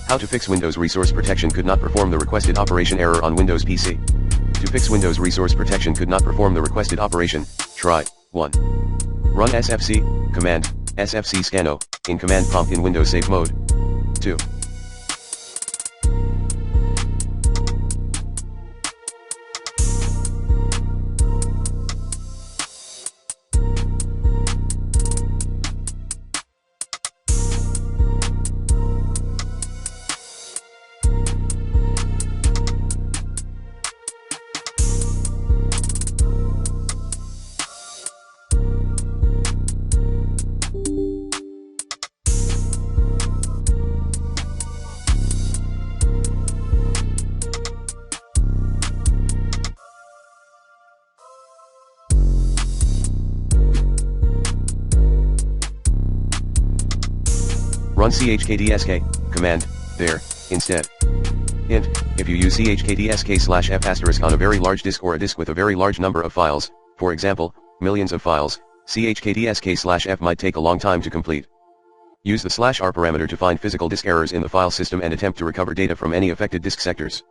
How to fix Windows resource protection could not perform the requested operation error on Windows PC. To fix Windows resource protection could not perform the requested operation, try 1. Run sfc, command, sfc scanno, in command prompt in Windows safe mode. 2. Run chkdsk, command, there, instead. Hint, if you use chkdsk/f* on a very large disk or a disk with a very large number of files, for example, millions of files, chkdsk/f might take a long time to complete. Use the /r parameter to find physical disk errors in the file system and attempt to recover data from any affected disk sectors.